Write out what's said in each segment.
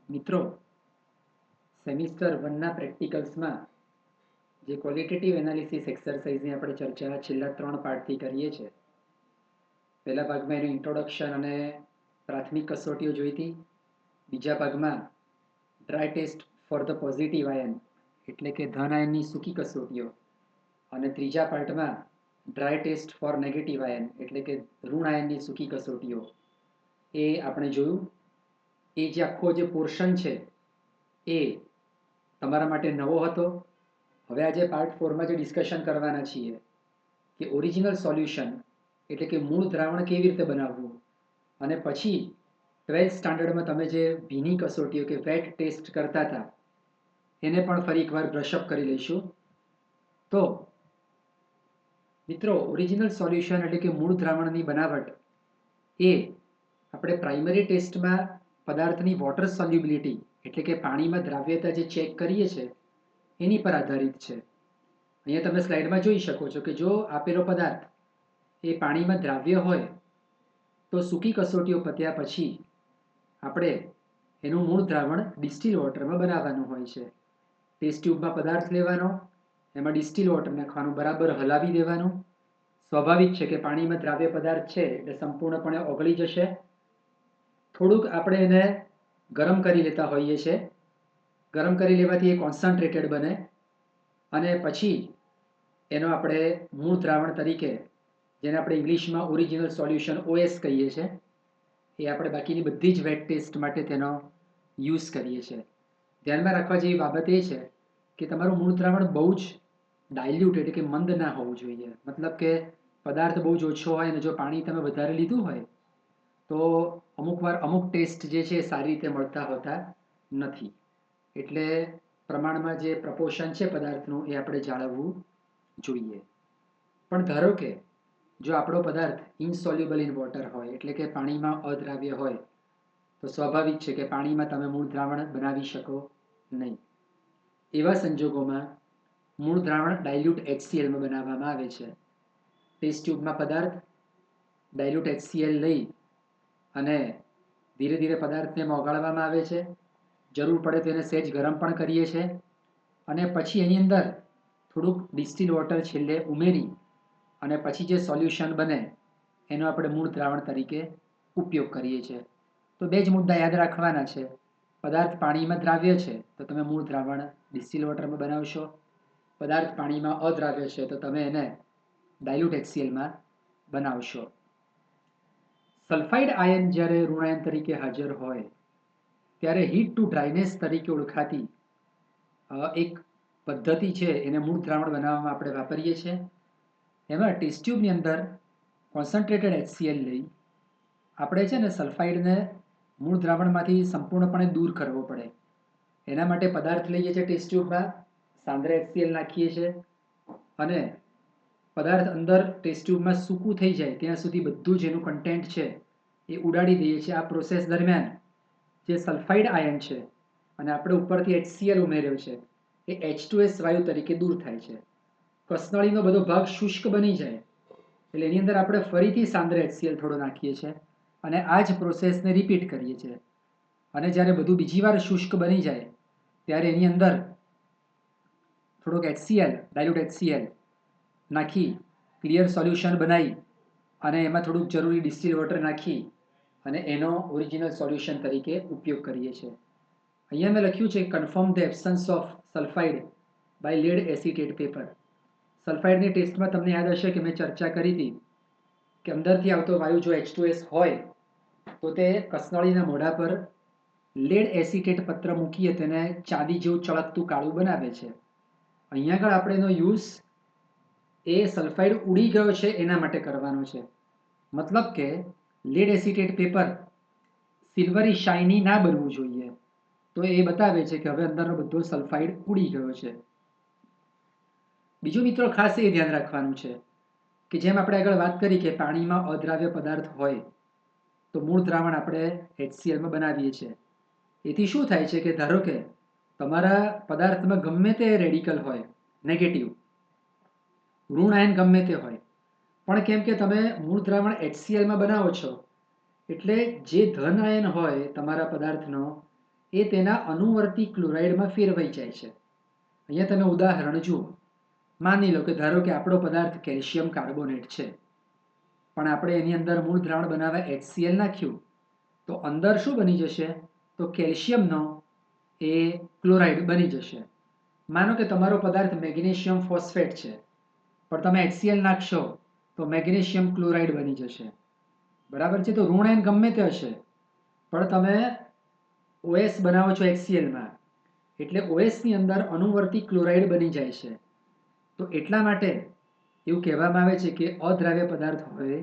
મિત્રો, સેમિસ્ટર વનના પ્રેક્ટિકલ્સમાં જે qualitative analysis એક્સરસાઇઝની આપણે ચર્ચા છેલ્લા 3 પાર્ટથી કરીએ છીએ. પહેલા ભાગમાં એનું ઇન્ટ્રોડક્શન અને પ્રાથમિક કસોટીઓ જોઈ હતી. બીજા ભાગમાં dry test for the positive ion એટલે કે ધન આયનની સૂકી કસોટીઓ, અને ત્રીજા પાર્ટમાં dry test for negative ion એટલે કે ઋણ આયનની સૂકી કસોટીઓ એ આપણે જોયું. એ જે આખો જે પોર્શન છે એ તમારા માટે નવો હતો. હવે આજે પાર્ટ 4માં જે ડિસ્કશન કરવાના છીએ કે ઓરિજિનલ સોલ્યુશન એટલે કે મૂળ દ્રાવણ કેવી રીતે બનાવવું, અને પછી 12th સ્ટાન્ડર્ડમાં તમે જે ભીની કસોટીઓ કે વેટ ટેસ્ટ કરતા હતા એને પણ ફરી એકવાર બ્રશઅપ કરી લઈશું. તો મિત્રો, ઓરિજિનલ સોલ્યુશન એટલે કે મૂળ દ્રાવણની બનાવટ એ આપણે પ્રાઇમરી ટેસ્ટમાં પદાર્થની વોટર સોલ્યુબિલિટી એટલે કે પાણીમાં દ્રાવ્યતા જે ચેક કરીએ છીએ એની પર આધારિત છે. અહીંયા તમે સ્લાઇડમાં જોઈ શકો છો કે જો આપેલો પદાર્થ એ પાણીમાં દ્રાવ્ય હોય તો સૂકી કસોટીઓ પત્યા પછી આપણે એનું મૂળ દ્રાવણ ડિસ્ટિલ વોટરમાં બનાવવાનું હોય છે. ટેસ્ટ ટ્યુબમાં પદાર્થ લેવાનો, એમાં ડિસ્ટિલ વોટર નાખવાનું, બરાબર હલાવી દેવાનું. સ્વાભાવિક છે કે પાણીમાં દ્રાવ્ય પદાર્થ છે એટલે સંપૂર્ણપણે ઓગળી જશે. થોડુંક આપણે એને ગરમ કરી લેતા હોઈએ છીએ. ગરમ કરી લેવાથી એ કોન્સન્ટ્રેટેડ બને અને પછી એનો આપણે મૂળ દ્રાવણ તરીકે, જેને આપણે ઇંગ્લિશમાં ઓરિજિનલ સોલ્યુશન OS કહીએ છીએ, એ આપણે બાકીની બધી જ વેટ ટેસ્ટ માટે તેનો યુઝ કરીએ છીએ. ધ્યાનમાં રાખવા જેવી બાબત એ છે કે તમારું મૂળ દ્રાવણ બહુ જ ડાયલ્યુટ એટલે કે મંદ ના હોવું જોઈએ. મતલબ કે પદાર્થ બહુ જ ઓછો હોય અને જો પાણી તમે વધારે લીધું હોય તો અમુકવાર અમુક ટેસ્ટ જે છે એ સારી રીતે મળતા હોતા નથી. એટલે પ્રમાણમાં જે પ્રપોર્શન છે પદાર્થનું એ આપણે જાળવવું જોઈએ. પણ ધારો કે જો આપણો પદાર્થ ઇનસોલ્યુબલ ઇન વોટર હોય એટલે કે પાણીમાં અદ્રાવ્ય હોય તો સ્વાભાવિક છે કે પાણીમાં તમે મૂળ દ્રાવણ બનાવી શકો નહીં. એવા સંજોગોમાં મૂળ દ્રાવણ ડાયલ્યુટ HClમાં બનાવવામાં આવે છે. ટેસ્ટ ટ્યુબમાં પદાર્થ ડાયલ્યુટ HCl લઈ અને ધીરે ધીરે પદાર્થને ઓગાળવામાં આવે છે. જરૂર પડે તો એને સહેજ ગરમ પણ કરીએ છીએ અને પછી એની અંદર થોડુંક ડિસ્ટિલ વોટર છેલ્લે ઉમેરી અને પછી જે સોલ્યુશન બને એનો આપણે મૂળ દ્રાવણ તરીકે ઉપયોગ કરીએ છીએ. તો બે જ મુદ્દા યાદ રાખવાના છે. પદાર્થ પાણીમાં દ્રાવ્ય છે તો તમે મૂળ દ્રાવણ ડિસ્ટિલ વોટરમાં બનાવશો. પદાર્થ પાણીમાં અદ્રાવ્ય છે તો તમે એને ડાયલ્યુટ HClમાં બનાવશો. સલ્ફાઇડ આયન જ્યારે ઋણ આયન તરીકે હાજર હોય ત્યારે હીટ ટુ ડ્રાયનેસ તરીકે ઓળખાતી એક પદ્ધતિ છે એને મૂળ દ્રાવણ બનાવવામાં આપણે વાપરીએ છીએ. એમાં ટેસ્ટ ટ્યુબની અંદર કોન્સન્ટ્રેટેડ HCl લઈ આપણે છે ને સલ્ફાઇડને મૂળ દ્રાવણમાંથી સંપૂર્ણપણે દૂર કરવો પડે. એના માટે પદાર્થ લઈએ છીએ ટેસ્ટ ટ્યુબમાં, સાંદ્ર HCl નાખીએ છીએ અને પદાર્થ અંદર ટેસ્ટ ટ્યુબમાં સૂકું થઈ જાય ત્યાં સુધી બધું જ એનું કન્ટેન્ટ છે એ ઉડાડી દઈએ છીએ. આ પ્રોસેસ દરમિયાન જે સલ્ફાઇડ આયન છે અને આપણે ઉપરથી HCl ઉમેર્યો છે એ H2S વાયુ તરીકે દૂર થાય છે. કસનળીનો બધો ભાગ શુષ્ક બની જાય એટલે એની અંદર આપણે ફરીથી સાંદ્ર HCl થોડો નાખીએ છીએ અને આ જ પ્રોસેસને રિપીટ કરીએ છીએ. અને જ્યારે બધું બીજી વાર શુષ્ક બની જાય ત્યારે એની અંદર થોડોક HCl ડાયલ્યુટ HCl નાખી ક્લિયર સોલ્યુશન બનાવી અને એમાં થોડુંક જરૂરી ડિસ્ટિલ વોટર નાખી અને એનો ઓરિજિનલ સોલ્યુશન તરીકે ઉપયોગ કરીએ છીએ. અહીંયા મેં લખ્યું છે confirm the absence of sulphide by lead acetate paper. સલ્ફાઇડની ટેસ્ટમાં તમને યાદ હશે કે મેં ચર્ચા કરી હતી કે અંદરથી આવતો વાયુ જો H2S હોય તો તે કસનળીના મોઢા પર લેડ એસિટેટ પત્ર મૂકીએ તેને ચાંદી જેવું ચળકતું કાળું બનાવે છે. અહીંયા આગળ આપણે એનો યુઝ એ સલ્ફાઇડ ઉડી ગયો છે એના માટે કરવાનો છે. મતલબ કે લેડ એસિટેટ પેપર સિલ્વરી શાઇની ના બનવું જોઈએ. તો એ બતાવે છે કે હવે અંદરનો બધો સલ્ફાઇડ ઉડી ગયો છે. બીજું મિત્રો ખાસ એ ધ્યાન રાખવાનું છે કે જેમ આપણે આગળ વાત કરી કે પાણીમાં અદ્રાવ્ય પદાર્થ હોય તો મૂળ દ્રાવણ આપણે HClમાં બનાવીએ છીએ. એથી શું થાય છે કે ધારો કે તમારા પદાર્થમાં ગમે તે રેડિકલ હોય નેગેટિવ ઋણ આયન ગમે તે હોય, પણ કેમ કે તમે મૂળ દ્રાવણ HClમાં બનાવો છો એટલે જે ધન આયન હોય તમારા પદાર્થનો એ તેના અનુવર્તી ક્લોરાઇડમાં ફેરવાઈ જાય છે. અહીંયા તમે ઉદાહરણ જુઓ. માની લો કે ધારો કે આપણો પદાર્થ કેલ્શિયમ કાર્બોનેટ છે, પણ આપણે એની અંદર મૂળ દ્રાવણ બનાવવા HCl નાખ્યું, તો અંદર શું બની જશે? તો કેલ્શિયમનો એ ક્લોરાઇડ બની જશે. માનો કે તમારો પદાર્થ મેગ્નેશિયમ ફોસ્ફેટ છે, પણ તમે HCl નાખશો તો મેગ્નેશિયમ ક્લોરાઇડ બની જશે. બરાબર છે? તો ઋણ આયન ગમે તે હશે, પણ તમે OS બનાવો છો HClમાં, એટલે OS ની અંદર અનુવર્તી ક્લોરાઇડ બની જાય છે. તો એટલા માટે એવું કહેવામાં આવે છે કે અદ્રાવ્ય પદાર્થ હોય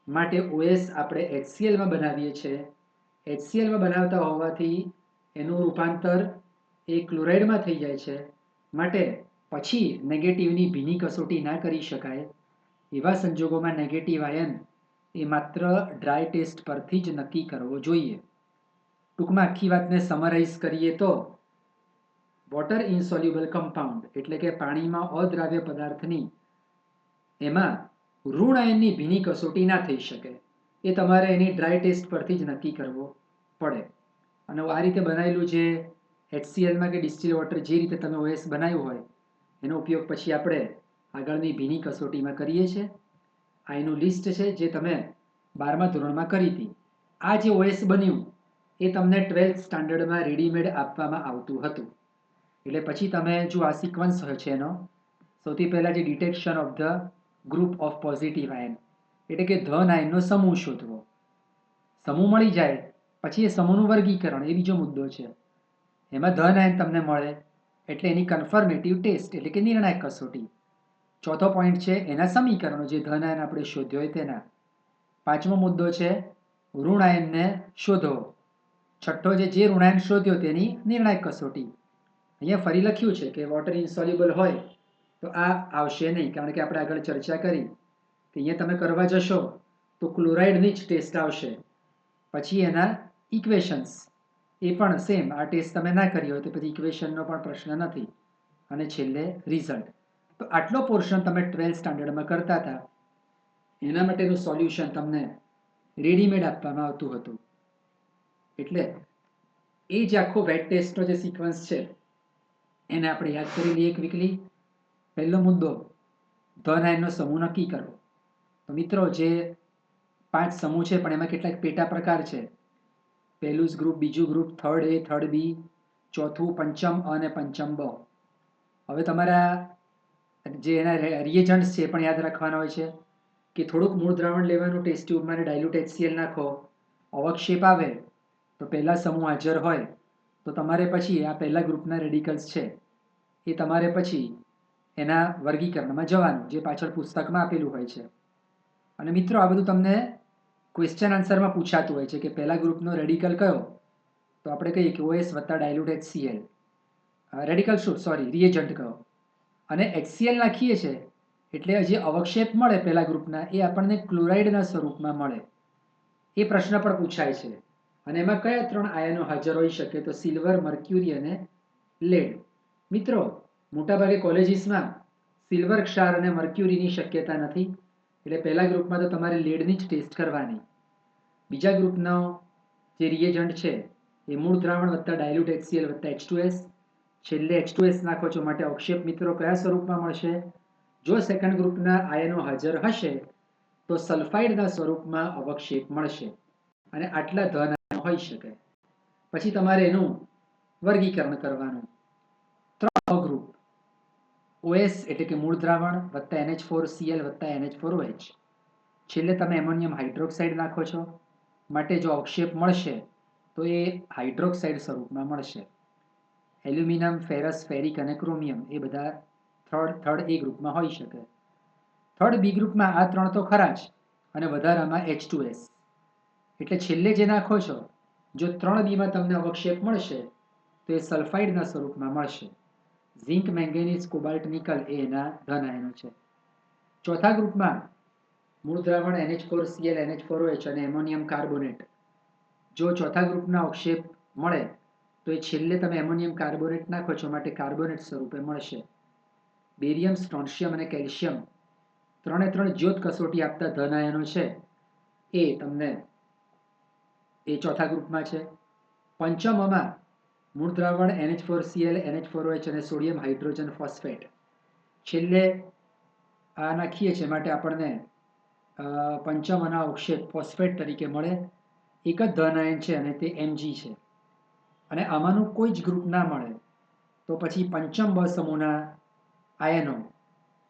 માટે OS આપણે HClમાં બનાવીએ છીએ. HClમાં બનાવતા હોવાથી એનું રૂપાંતર એ ક્લોરાઇડમાં થઈ જાય છે, માટે પછી નેગેટિવની ભીની કસોટી ના કરી શકાય. એવા સંજોગોમાં નેગેટિવ આયન એ માત્ર ડ્રાય ટેસ્ટ પરથી જ નક્કી કરવો જોઈએ. ટૂંકમાં આખી વાતને સમરાઇઝ કરીએ તો વોટર ઇનસોલ્યુબલ કમ્પાઉન્ડ એટલે કે પાણીમાં અદ્રાવ્ય પદાર્થની એમાં ઋણ આયનની ભીની કસોટી ના થઈ શકે. એ તમારે એની ડ્રાય ટેસ્ટ પરથી જ નક્કી કરવો પડે. અને આ રીતે બનાવેલું જે HClમાં કે ડિસ્ટિલ વોટર જે રીતે તમે OS બનાવ્યું હોય એનો ઉપયોગ પછી આપણે આગળની ભીની કસોટીમાં કરીએ છીએ. આ એનું લિસ્ટ છે જે તમે 12મા ધોરણમાં કરી હતી. આ જે OS બન્યું એ તમને 12th સ્ટાન્ડર્ડમાં રેડીમેડ આપવામાં આવતું હતું. એટલે પછી તમે જો આ સિક્વન્સ હોય છે એનો સૌથી પહેલાં જે detection of the group of positive ion એટલે કે ધન આયનનો સમૂહ શોધવો. સમૂહ મળી જાય પછી એ સમૂહનું વર્ગીકરણ એ બીજો મુદ્દો છે. એમાં ધન આયન તમને મળે એટલે એની કન્ફર્મેટિવ ટેસ્ટ એટલે કે નિર્ણાયક કસોટી. ચોથો પોઈન્ટ છે એના સમીકરણો જે ધન આયન આપણે શોધ્યો હોય તેના. પાંચમો મુદ્દો છે ઋણ આયનને શોધો. છઠ્ઠો જે ઋણાયન શોધ્યો તેની નિર્ણાયક કસોટી. અહીંયા ફરી લખ્યું છે કે વોટર ઇન્સોલ્યુબલ હોય તો આ આવશે નહીં, કારણ કે આપણે આગળ ચર્ચા કરી કે અહીંયા તમે કરવા જશો તો ક્લોરાઇડની જ ટેસ્ટ આવશે. પછી એના ઇક્વેશન્સ એ પણ સેમ. આ ટેસ્ટ તમે ના કરી હોય તો પછી ઇક્વેશનનો પણ પ્રશ્ન નથી. અને છેલ્લે રિઝલ્ટ. તો આટલો પોર્શન તમે 12th સ્ટાન્ડર્ડમાં કરતા હતા એના માટેનું સોલ્યુશન તમને રેડીમેડ આપવામાં આવતું હતું. એટલે એ જે આખો વેટ ટેસ્ટનો જે સિક્વન્સ છે એને આપણે યાદ કરી લઈએ ક્વિકલી. પહેલો મુદ્દો ધન આયનનો સમૂહ નક્કી કરવો. તો મિત્રો જે 5 સમૂહ છે પણ એમાં કેટલાક પેટા પ્રકાર છે. પહેલું ગ્રુપ, બીજું group, third A, third B, ચોથું પંચમ A અને પંચમ B. હવે તમારા જે એના રિએજન્ટ્સ છે પણ યાદ રાખવાના હોય છે કે થોડુંક મૂળ દ્રાવણ લેવાનું, ટેસ્ટ ટ્યુબમાં ડાયલ્યુટ HCl નાખો, અવક્ષેપ આવે તો પહેલા સમૂહ હાજર હોય તો તમારે પછી આ પહેલા ગ્રુપના રેડિકલ્સ છે એ તમારે પછી એના વર્ગીકરણમાં જવાનું, જે પાછળ પુસ્તકમાં આપેલું હોય છે. અને મિત્રો આ બધું તમને ક્વેશ્ચન આન્સરમાં પૂછાતું હોય છે કે પહેલા ગ્રુપનો રેડિકલ કયો? તો આપણે કહીએ કે OS વત્તા ડાયલ્યુટ HCl. રેડિકલ શું, સોરી, રિએજન્ટ કયો? અને HCl નાખીએ છીએ એટલે જે અવક્ષેપ મળે પહેલા ગ્રુપના એ આપણને ક્લોરાઇડના સ્વરૂપમાં મળે. એ પ્રશ્ન પણ પૂછાય છે. અને એમાં કયા 3 આયનો હાજર હોઈ શકે? તો સિલ્વર, મર્ક્યુરી અને લેડ. મિત્રો મોટાભાગે કોલેજીસમાં સિલ્વર ક્ષાર અને મર્ક્યુરીની શક્યતા નથી, એટલે પહેલા ગ્રુપમાં તો તમારે લેડની જ ટેસ્ટ કરવાની. બીજા ગ્રુપનો જે રિએજન્ટ છે એ મૂળ દ્રાવણ વત્તા ડાયલ્યુટ HCl વત્તા H2S. છેલ્લે H2S નાખો છો માટે અવક્ષેપ મિત્રો કયા સ્વરૂપમાં મળશે? જો સેકન્ડ ગ્રુપના આયનો હાજર હશે તો સલ્ફાઇડના સ્વરૂપમાં અવક્ષેપ મળશે. અને આટલા ધન આયનો હોઈ શકે. પછી તમારે એનું વર્ગીકરણ કરવાનું. 3 ગ્રુપ, OS એટલે કે મૂળ દ્રાવણ વત્તા NH4Cl વત્તા NH4OH. છેલ્લે તમે એમોનિયમ હાઇડ્રોક્સાઇડ નાખો છો માટે જો અવક્ષેપ મળશે તો એ હાઇડ્રોક્સાઇડ સ્વરૂપમાં મળશે. એલ્યુમિનિયમ, ફેરસ, ફેરિક અને ક્રોમિયમ એ બધા થર્ડ A ગ્રુપમાં હોઈ શકે. થર્ડ B ગ્રુપમાં આ 3 તો ખરા જ અને વધારામાં H2S. એટલે છેલ્લે જે નાખો છો જો 3B માં તમને અવક્ષેપ મળશે તો એ સલ્ફાઇડના સ્વરૂપમાં મળશે. ઝિંક, મેંગેનીઝ, કોબાલ્ટ, નિકલ એ એના ધન આયનો છે. ચોથા ગ્રુપમાં મૂળ દ્રાવણ NH4Cl, NH4OH અને એમોનિયમ કાર્બોનેટ. જો ચોથા ગ્રુપના અવક્ષેપ મળે તો એ છેલ્લે તમે એમોનિયમ કાર્બોનેટ નાખો છો માટે કાર્બોનેટ સ્વરૂપે મળશે. બેરિયમ, સ્ટ્રોન્શિયમ અને કેલ્શિયમ 3 જ્યોત કસોટી આપતા ધન આયનો છે એ તમને એ ચોથા ગ્રુપમાં છે. પંચમમાં મૂળ દ્રાવણ NH4Cl, NH4OH અને સોડિયમ હાઇડ્રોજન ફોસ્ફેટ. છેલ્લે આ નાખીએ છીએ માટે આપણને પંચમ અનાવક્ષેપ ફોસ્ફેટ તરીકે મળે. એક જ ધન આયન છે અને તે Mg છે. અને આમાંનું કોઈ જ ગ્રુપ ના મળે તો પછી પંચમ બ સમૂહના આયનો,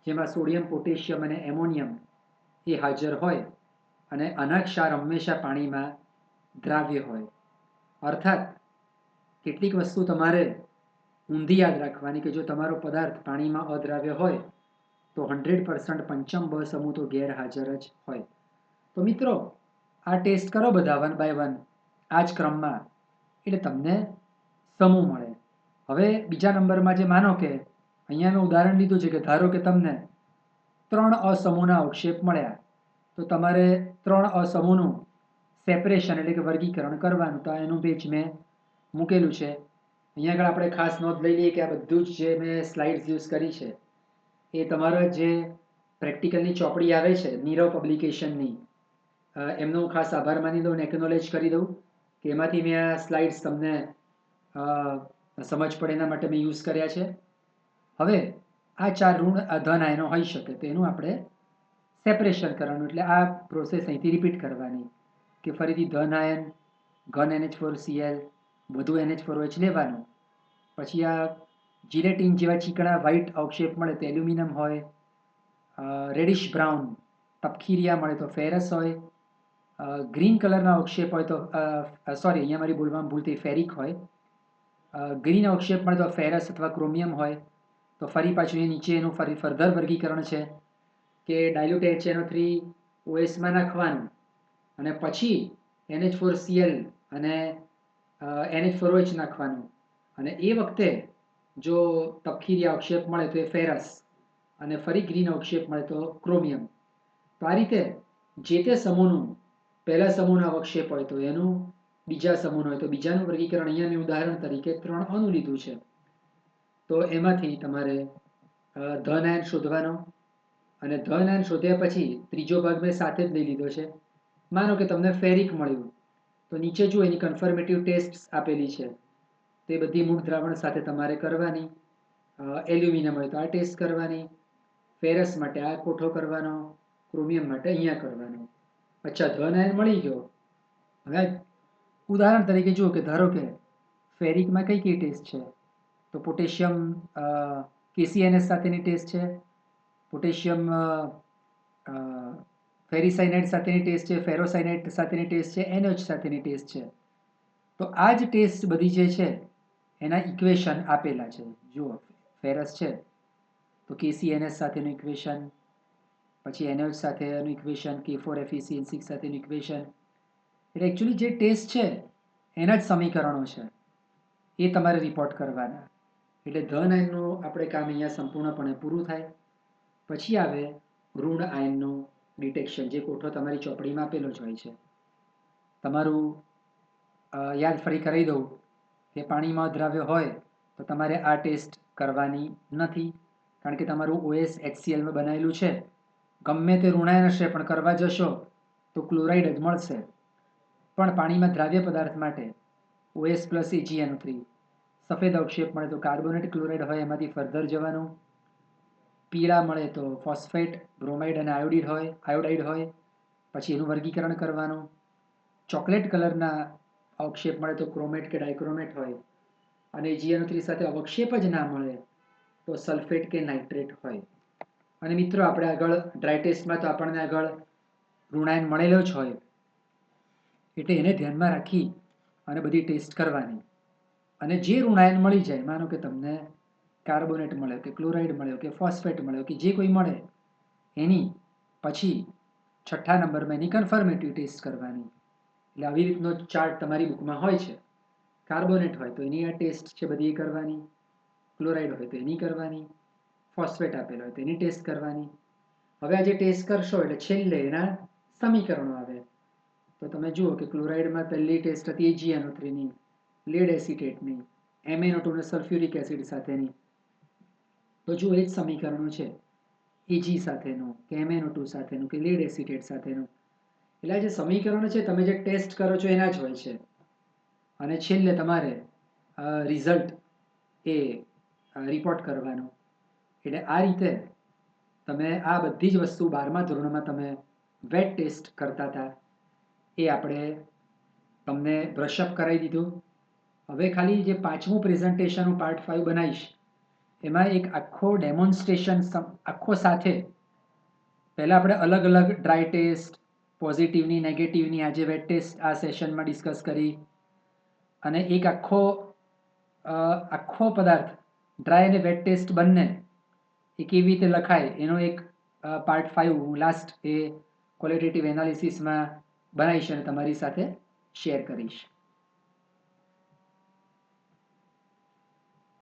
જેમાં સોડિયમ, પોટેશિયમ અને એમોનિયમ એ હાજર હોય અને આના ક્ષાર હંમેશા પાણીમાં દ્રાવ્ય હોય. અર્થાત કેટલીક વસ્તુ તમારે ઊંધી યાદ રાખવાની કે જો તમારો પદાર્થ પાણીમાં અદ્રાવ્ય હોય તો 100% પંચમ બ સમૂહ તો ગેરહાજર જ હોય. તો મિત્રો, આ ટેસ્ટ કરો બધા 1 by 1 આ જ ક્રમમાં, એટલે તમને સમૂહ મળે. હવે બીજા નંબરમાં જે માનો કે અહીંયા મેં ઉદાહરણ લીધું છે કે ધારો કે તમને 3 અસમૂહના અવક્ષેપ મળ્યા, તો તમારે 3 અસમૂહનું સેપરેશન એટલે કે વર્ગીકરણ કરવાનું. તો એનું પેજ મેં મૂકેલું છે. અહીંયા આગળ આપણે ખાસ નોંધ લઈ લઈએ કે આ બધું જ જે મેં સ્લાઇડ્સ યુઝ કરી છે એ તમારા જે પ્રેક્ટિકલની ચોપડી આવે છે નીરવ પબ્લિકેશનની, એમનો હું ખાસ આભાર માની દઉં અને એકનોલેજ કરી દઉં કે એમાંથી મેં આ સ્લાઇડ્સ તમને સમજ પડે એના માટે મેં યુઝ કર્યા છે. હવે આ 4 ઋણ ધન આયનો હોઈ શકે તો એનું આપણે સેપરેશન કરવાનું. એટલે આ પ્રોસેસ અહીંથી રિપીટ કરવાની કે ફરીથી ધન આયન, ઘન NH4Cl, વધુ NH4OH લેવાનું. પછી આ જીલેટીન જેવા ચીકણા વ્હાઇટ અવક્ષેપ મળે તો એલ્યુમિનિયમ હોય, રેડિશ બ્રાઉન તપકીરિયા મળે તો ફેરસ હોય, ગ્રીન કલરના અવક્ષેપ હોય તો સોરી અહીંયા મારી બોલવામાં ભૂલ થઈ, ફેરિક હોય. ગ્રીન અવક્ષેપ મળે તો ફેરસ અથવા ક્રોમિયમ હોય. તો ફરી પાછું એ નીચે એનું ફરી ફર્ધર વર્ગીકરણ છે કે ડાયલ્યુટ HNO3 OSમાં નાખવાનું અને પછી NH4Cl અને NH4OH નાખવાનું. અને એ વખતે જો તપકીરિયા અવક્ષેપ મળે તો એ ફેરસ અને ફરી ગ્રીન અવક્ષેપ મળે તો ક્રોમિયમ. તો આ રીતે જે તે સમૂહનું પહેલા સમૂહના અવક્ષેપ હોય તો એનું, બીજા સમૂહનું હોય તો બીજાનું વર્ગીકરણ. અહીંયા મેં ઉદાહરણ તરીકે 3 અણુ લીધું છે. તો એમાંથી તમારે ધન આયન શોધવાનો અને ધન આયન શોધ્યા પછી ત્રીજો ભાગ મેં સાથે જ લઈ લીધો છે. માનો કે તમને ફેરિક મળ્યું તો નીચે જુઓ એની કન્ફર્મેટિવ ટેસ્ટ આપેલી છે, તે બધી મૂળ દ્રાવણ સાથે તમારે કરવાની. એલ્યુમિનિયમ હોય તો આ ટેસ્ટ કરવાની, ફેરસ માટે આ કોઠો કરવાનો, ક્રોમિયમ માટે અહીંયા કરવાનો. અચ્છા, ધન આયન મળી ગયો. હવે ઉદાહરણ તરીકે જુઓ કે ધારો કે ફેરિકમાં કઈ કઈ ટેસ્ટ છે તો પોટેશિયમ KCNS સાથેની ટેસ્ટ છે, પોટેશિયમ ફેરીસાયનાઇડ સાથેની ટેસ્ટ છે, ફેરોસાયનાઇડ સાથેની ટેસ્ટ છે, NH સાથેની ટેસ્ટ છે. તો આ જ ટેસ્ટ બધી જે છે એના ઇક્વેશન આપેલા છે. જુઓ, ફેરસ છે તો KCNS સાથેનું ઇક્વેશન, પછી NH સાથેનું ઇક્વેશન, K4FeCl6 સાથેનું ઇક્વેશન. એટલે એકચ્યુઅલી જે ટેસ્ટ છે એના જ સમીકરણો છે, એ તમારે રિપોર્ટ કરવાના. એટલે ધન આયનનું આપણે કામ અહીંયા સંપૂર્ણપણે પૂરું થાય. પછી આવે ઋણ આયનનું ડિટેક્શન, જે કોઠો તમારી ચોપડીમાં આપેલો જ હોય છે. તમારું યાદ ફરી કરી દઉં કે પાણીમાં દ્રાવ્ય હોય તો તમારે આ ટેસ્ટ કરવાની નથી, કારણ કે તમારું OS HClમાં બનાવેલું છે. ગમે તે ઋણાયન હશે પણ કરવા જશો તો ક્લોરાઇડ જ મળશે. પણ પાણીમાં દ્રાવ્ય પદાર્થ માટે OS પ્લસ AgNO3, સફેદ અવક્ષેપ મળે તો કાર્બોનેટ ક્લોરાઇડ હોય એમાંથી ફર્ધર જવાનું, પીળા મળે તો ફોસ્ફેટ, બ્રોમાઇડ અને આયોડાઇડ હોય, પછી એનું વર્ગીકરણ કરવાનું. ચોકલેટ કલરના અવક્ષેપ મળે તો ક્રોમેટ કે ડાયક્રોમેટ હોય, અને GNO3 સાથે અવક્ષેપ જ ના મળે તો સલ્ફેટ કે નાઇટ્રેટ હોય. અને મિત્રો, આપણે આગળ ડ્રાય ટેસ્ટમાં તો આપણને આગળ ઋણાયન મળેલો જ હોય, એટલે એને ધ્યાનમાં રાખી અને બધી ટેસ્ટ કરવાની. અને જે ઋણાયન મળી જાય, માનો કે તમને કાર્બોનેટ મળ્યો કે ક્લોરાઇડ મળ્યો કે ફોસ્ફેટ મળ્યો કે જે કોઈ મળે, એની પછી 6ઠ્ઠા નંબરમાં એની કન્ફર્મેટિવ ટેસ્ટ કરવાની. એટલે આવી રીતનો ચાર્ટ તમારી બુકમાં હોય છે. કાર્બોનેટ હોય તો એની આ ટેસ્ટ છે બધી કરવાની, ક્લોરાઇડ હોય તો એની કરવાની, ફોસ્ફેટ આપેલો હોય તો એની ટેસ્ટ કરવાની. હવે આ જે ટેસ્ટ કરશો એટલે છેલ્લે એના સમીકરણો આવે. તો તમે જુઓ કે ક્લોરાઇડમાં પહેલી ટેસ્ટ હતી AgNO3ની, લેડ એસિટેટની, MnO2 અને સલ્ફ્યુરિક એસિડ સાથેની. તો જુઓ એ જ સમીકરણો છે, Ag સાથેનું કે MnO2 સાથેનું કે લેડ એસિટેટ સાથેનું. એટલે આ જે સમીકરણો છે તમે જે ટેસ્ટ કરો છો એના જ હોય છે. અને છેલ્લે તમારે રિઝલ્ટ એ રિપોર્ટ કરવાનો. એટલે આ રીતે તમે આ બધી જ વસ્તુ 12મા ધોરણમાં તમે વેટ ટેસ્ટ કરતા હતા એ આપણે તમને બ્રશઅપ કરાવી દીધું. હવે ખાલી જે 5મું પ્રેઝન્ટેશન હું પાર્ટ 5 બનાવીશ એમાં એક આખો ડેમોન્સ્ટ્રેશન આખો સાથે પહેલાં આપણે અલગ અલગ ડ્રાય ટેસ્ટ, પોઝિટિવની, નેગેટિવની આજે વેટ ટેસ્ટ આ સેશનમાં ડિસ્કસ કરી અને એક આખો પદાર્થ ડ્રાય અને વેટ ટેસ્ટ બંને એ કેવી રીતે લખાય એનો એક પાર્ટ 5 હું લાસ્ટ એ ક્વોલિટેટિવ એનાલિસિસમાં બનાવીશ અને તમારી સાથે શેર કરીશ.